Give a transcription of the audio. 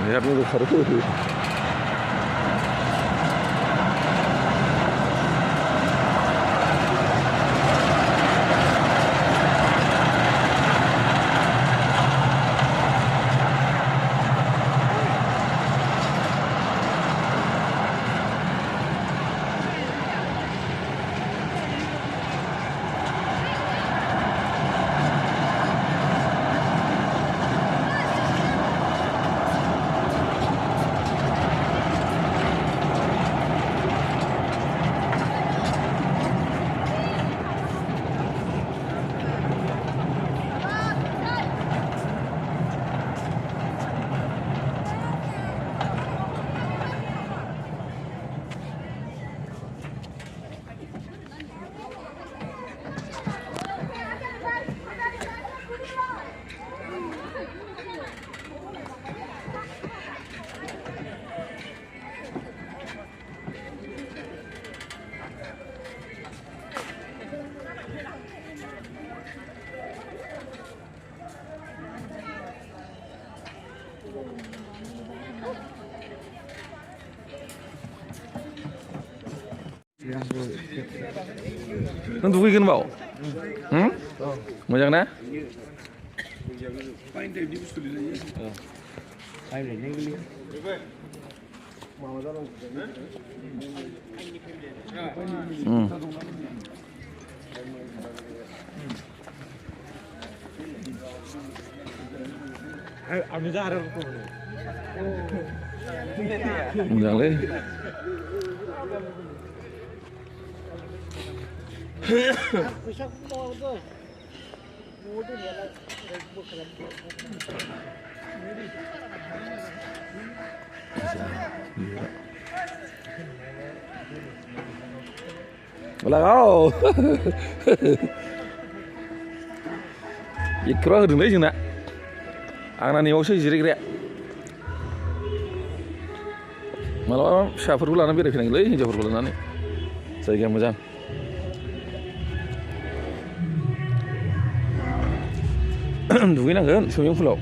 Lihat nih baru. Nang duwigin ba? Moja na? Jangan leh. Wala kau. Ikrah dừng đấy chừng nè. Ang nani mau sih jirik rek. Malah syafur bulan nabi refinang lagi syafur bulan nani. Saya kira macam. Duwin kan swimming pool.